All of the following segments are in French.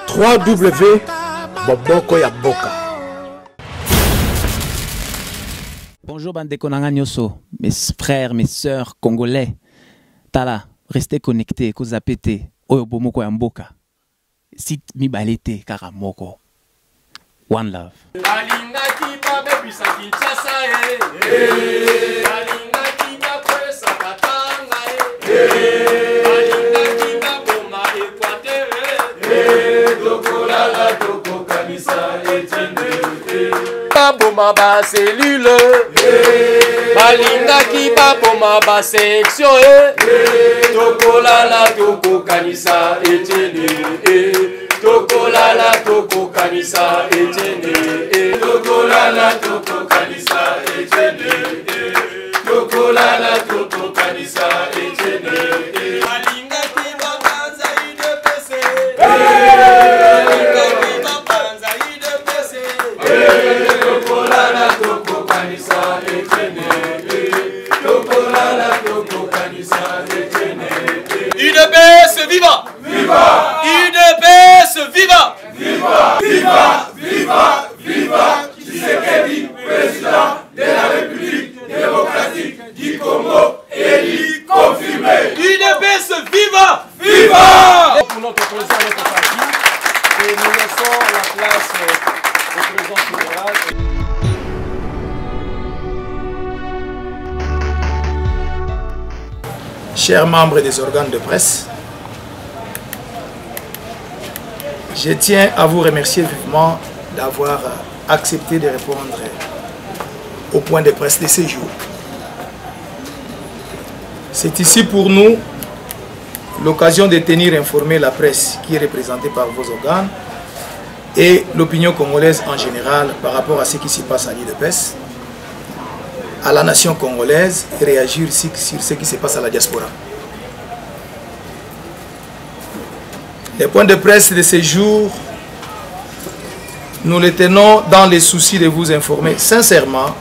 3W Boboko ya Boka. Bonjour Bandeko Nanga Nyoso, mes frères, mes sœurs congolais. Tala, restez connectés, kozapete, oyo bomoko ya Mboka. Sit mi balete karamoko. One love. Alingaki babe bisa Kinshasa alingaki bakwesa Katanga alingaki baboma Equateur tokolala tokokanisa Etienne baboma ba cellule balingaki baboma ba section tokolala tokokanisa Etienne Tokolala toko kanisa Etienne Tokolala toko kanisa Etienne Tokolala toko kanisa Etienne Alinga kiba panza ide pese Alinga kiba panza ide pese Tokolala toko kanisa Etienne Tokolala toko kanisa Etienne UDPS viva! Viva! UDPS viva! Viva! Viva! Viva! Viva! Tshisekedi, président de la République démocratique du Congo, élu confirmé. UDPS viva! Viva! Pour notre président, notre parti, et nous laissons la place au président général. Chers membres des organes de presse, je tiens à vous remercier vivement d'avoir accepté de répondre au point de presse de ce jour. C'est ici pour nous l'occasion de tenir informée la presse qui est représentée par vos organes et l'opinion congolaise en général par rapport à ce qui se passe à l'UDPS, à la nation congolaise et réagir sur ce qui se passe à la diaspora. Les points de presse de ce jour, nous les tenons dans les soucis de vous informer sincèrement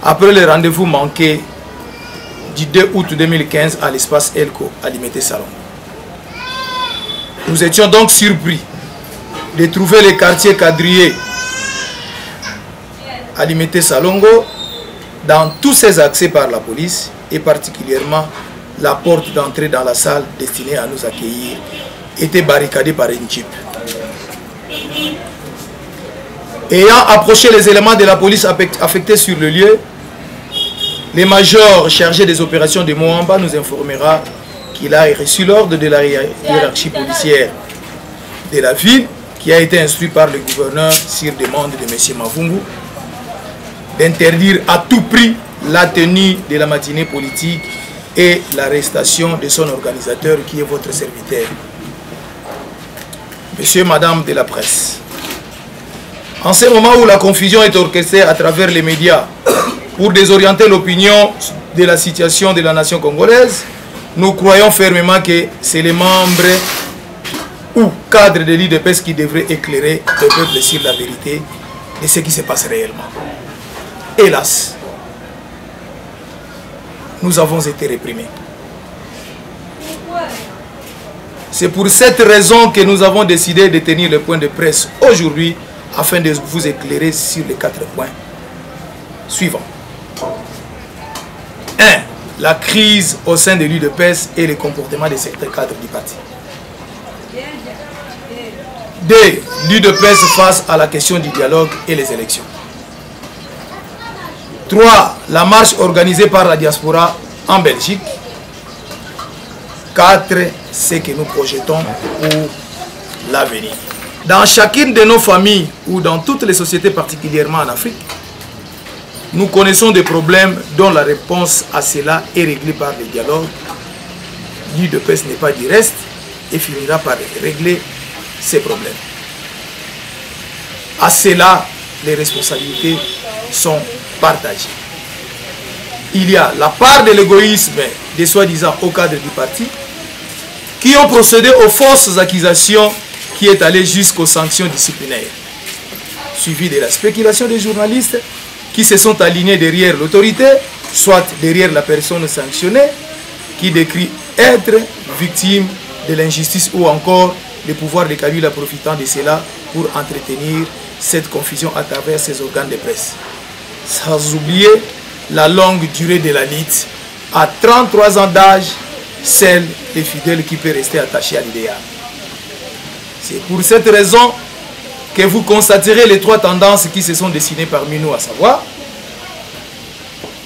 après le rendez-vous manqué du 2 août 2015 à l'espace Elko à Limité Salongo. Nous étions donc surpris de trouver les quartiers quadrillés à Limité Salongo dans tous ses accès par la police et particulièrement la porte d'entrée dans la salle destinée à nous accueillir était barricadée par une jeep. Ayant approché les éléments de la police affectés sur le lieu, le major chargé des opérations de Moamba nous informera qu'il a reçu l'ordre de la hiérarchie policière de la ville qui a été instruit par le gouverneur sur demande de M. Mavungu d'interdire à tout prix la tenue de la matinée politique et l'arrestation de son organisateur qui est votre serviteur. Monsieur, Madame de la presse, en ce moment où la confusion est orchestrée à travers les médias pour désorienter l'opinion de la situation de la nation congolaise, nous croyons fermement que c'est les membres ou cadres de l'UDPS qui devraient éclairer le peuple sur la vérité de ce qui se passe réellement. Hélas, nous avons été réprimés. C'est pour cette raison que nous avons décidé de tenir le point de presse aujourd'hui afin de vous éclairer sur les 4 points suivants. 1. La crise au sein de l'UDPS et le comportement de certains cadres du parti. 2. L'UDPS face à la question du dialogue et les élections. 3. La marche organisée par la diaspora en Belgique. 4. Ce que nous projetons pour l'avenir. Dans chacune de nos familles ou dans toutes les sociétés, particulièrement en Afrique, nous connaissons des problèmes dont la réponse à cela est réglée par le dialogue. L'UDPS n'est pas du reste et finira par régler ces problèmes. À cela, les responsabilités sont partagées. Il y a la part de l'égoïsme des soi-disant hauts cadres du parti qui ont procédé aux fausses accusations qui est allée jusqu'aux sanctions disciplinaires, suivi de la spéculation des journalistes qui se sont alignés derrière l'autorité, soit derrière la personne sanctionnée, qui décrit être victime de l'injustice ou encore le pouvoir de Kabila profitant de cela pour entretenir cette confusion à travers ses organes de presse. Sans oublier la longue durée de la lutte, à 33 ans d'âge, seul les fidèles qui peut rester attachés à l'idéal. C'est pour cette raison que vous constaterez les trois tendances qui se sont dessinées parmi nous, à savoir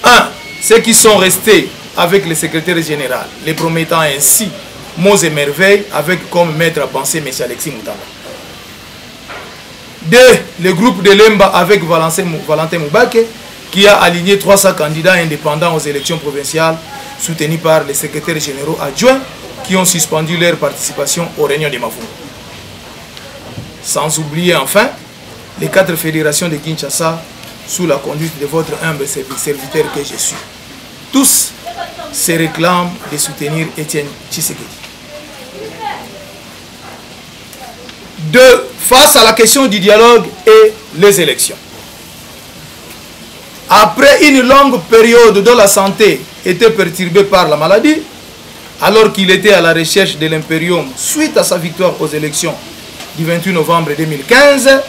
1. Ceux qui sont restés avec le secrétaire général, les promettant ainsi mots et merveilles, avec comme maître à penser M. Alexis Moutamba. 2. Le groupe de Lemba avec Valentin Moubake, qui a aligné 300 candidats indépendants aux élections provinciales, soutenus par les secrétaires généraux adjoints, qui ont suspendu leur participation aux réunions de Mavungu. Sans oublier enfin les 4 fédérations de Kinshasa, sous la conduite de votre humble serviteur que je suis. Tous se réclament de soutenir Étienne Tshisekedi. 2. Face à la question du dialogue et les élections. Après une longue période dont la santé était perturbée par la maladie, alors qu'il était à la recherche de l'impérium suite à sa victoire aux élections du 28 novembre 2015,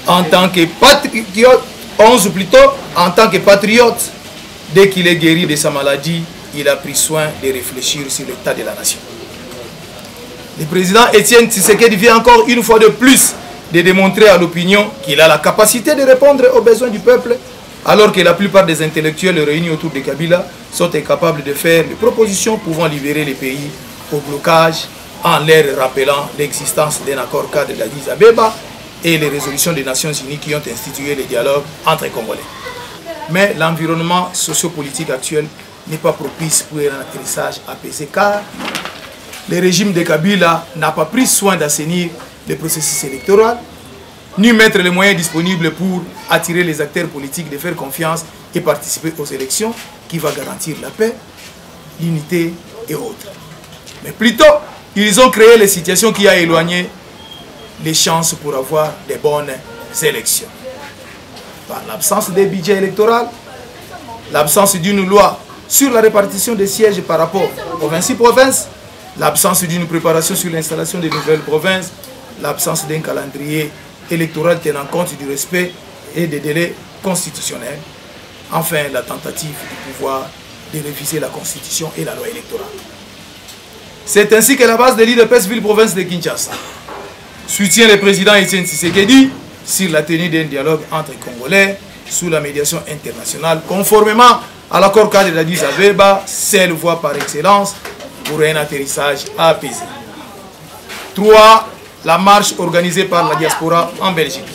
en tant que patriote, 11 plutôt, en tant que patriote, dès qu'il est guéri de sa maladie, il a pris soin de réfléchir sur l'état de la nation. Le président Étienne Tshisekedi vient encore une fois de plus de démontrer à l'opinion qu'il a la capacité de répondre aux besoins du peuple, alors que la plupart des intellectuels réunis autour de Kabila sont incapables de faire des propositions pouvant libérer les pays au blocage, en leur rappelant l'existence d'un accord cadre d'Addis Abeba et les résolutions des Nations Unies qui ont institué le dialogue entre les Congolais. Mais l'environnement sociopolitique actuel n'est pas propice pour un atterrissage apaisé, car le régime de Kabila n'a pas pris soin d'assainir le processus électoral, ni mettre les moyens disponibles pour attirer les acteurs politiques de faire confiance et participer aux élections qui va garantir la paix, l'unité et autres. Mais plutôt, ils ont créé les situations qui ont éloigné les chances pour avoir de bonnes élections. Par l'absence de budget électoral, l'absence d'une loi sur la répartition des sièges par rapport aux 26 provinces, l'absence d'une préparation sur l'installation des nouvelles provinces, l'absence d'un calendrier électoral tenant compte du respect et des délais constitutionnels, enfin la tentative du pouvoir de réviser la constitution et la loi électorale. C'est ainsi que la base de l'IDPS ville-province de Kinshasa soutient le président Étienne Tshisekedi sur la tenue d'un dialogue entre Congolais sous la médiation internationale, conformément à l'accord cadre d'Addis Abeba, seule voie par excellence pour un atterrissage apaisé. 3. La marche organisée par la diaspora en Belgique.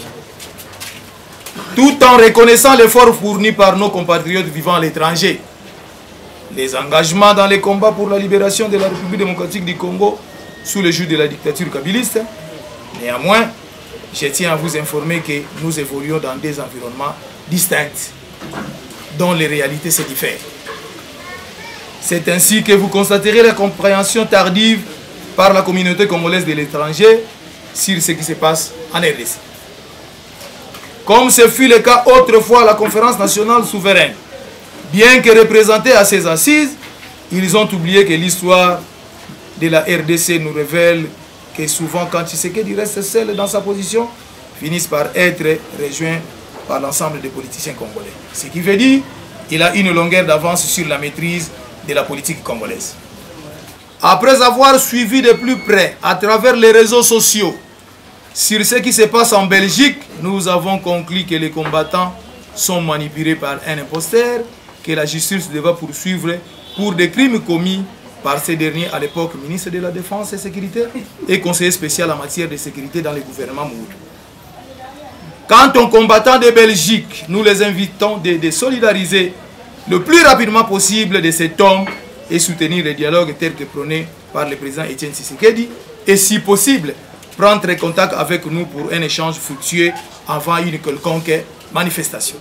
Tout en reconnaissant l'effort fourni par nos compatriotes vivant à l'étranger, les engagements dans les combats pour la libération de la République démocratique du Congo sous le joug de la dictature kabiliste, néanmoins, je tiens à vous informer que nous évoluons dans des environnements distincts, dont les réalités se diffèrent. C'est ainsi que vous constaterez la compréhension tardive par la communauté congolaise de l'étranger sur ce qui se passe en RDC. Comme ce fut le cas autrefois à la conférence nationale souveraine, bien que représentés à ces assises, ils ont oublié que l'histoire de la RDC nous révèle que souvent quand Tshisekedi reste seul dans sa position, finissent par être rejoints par l'ensemble des politiciens congolais. Ce qui veut dire qu'il a une longueur d'avance sur la maîtrise de la politique congolaise. Après avoir suivi de plus près à travers les réseaux sociaux sur ce qui se passe en Belgique, nous avons conclu que les combattants sont manipulés par un imposteur que la justice devra poursuivre pour des crimes commis par ces derniers à l'époque ministre de la Défense et Sécurité et conseiller spécial en matière de sécurité dans le gouvernement Mobutu. Quant aux combattants de Belgique, nous les invitons de solidariser le plus rapidement possible de cet homme et soutenir le dialogue tel que prôné par le président Étienne Tshisekedi et si possible prendre contact avec nous pour un échange fructueux avant une quelconque manifestation.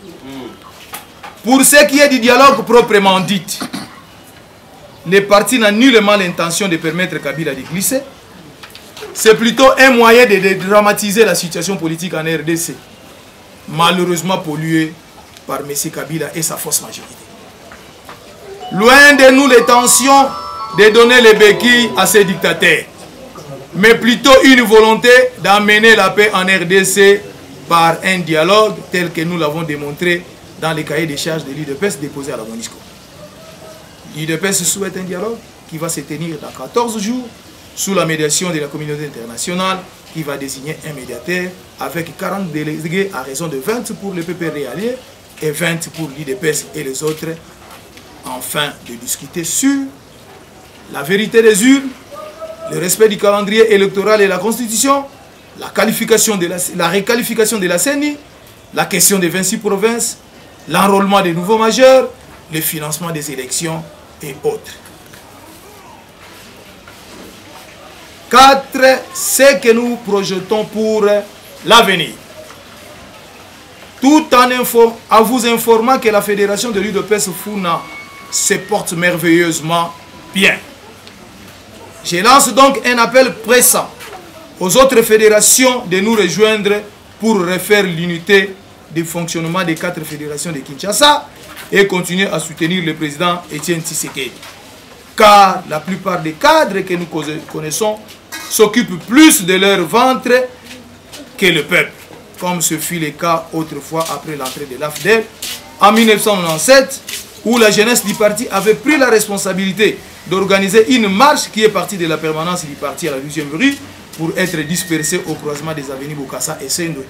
Pour ce qui est du dialogue proprement dit, le parti n'a nullement l'intention de permettre Kabila de glisser. C'est plutôt un moyen de dédramatiser la situation politique en RDC, malheureusement polluée par M. Kabila et sa fausse majorité. Loin de nous les tensions de donner les béquilles à ces dictateurs. mais plutôt une volonté d'amener la paix en RDC par un dialogue tel que nous l'avons démontré dans les cahiers des charges de l'UDPS déposés à la MONUSCO. L'UDPS souhaite un dialogue qui va se tenir dans 14 jours sous la médiation de la communauté internationale qui va désigner un médiateur avec 40 délégués à raison de 20 pour le PPR allié et 20 pour l'UDPS et les autres, afin de discuter sur la vérité des urnes, le respect du calendrier électoral et la Constitution, la requalification de la CENI, la question des 26 provinces, l'enrôlement des nouveaux majeurs, le financement des élections et autres. 4. Ce que nous projetons pour l'avenir. Tout en vous informant que la fédération de l'UDPS Funa se porte merveilleusement bien. Je lance donc un appel pressant aux autres fédérations de nous rejoindre pour refaire l'unité du fonctionnement des 4 fédérations de Kinshasa et continuer à soutenir le président Etienne Tshisekedi. Car la plupart des cadres que nous connaissons s'occupent plus de leur ventre que le peuple, comme ce fut le cas autrefois après l'entrée de l'AFDEL en 1997, où la jeunesse du parti avait pris la responsabilité d'organiser une marche qui est partie de la permanence du parti à la 12e rue pour être dispersée au croisement des avenues Bokassa et Sendo.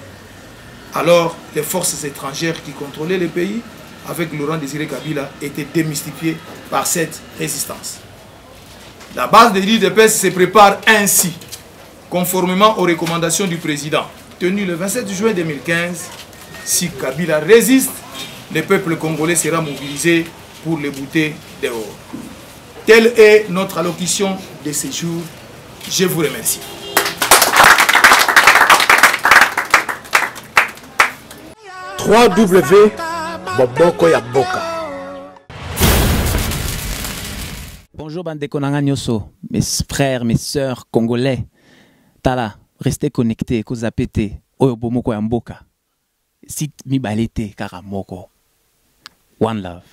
Alors, les forces étrangères qui contrôlaient le pays, avec Laurent Désiré Kabila, étaient démystifiées par cette résistance. La base de l'UDPS se prépare ainsi, conformément aux recommandations du président, tenues le 27 juin 2015. Si Kabila résiste, le peuple congolais sera mobilisé pour le bouter dehors. Telle est notre allocution de ce jour. Je vous remercie. www.bobokoyaboka. Bonjour bandeko nanga nyoso, mes frères, mes sœurs congolais. Tala, restez connectés, kozapete, oyo bomoko ya mboka. Sit mi balete karamoko. One love.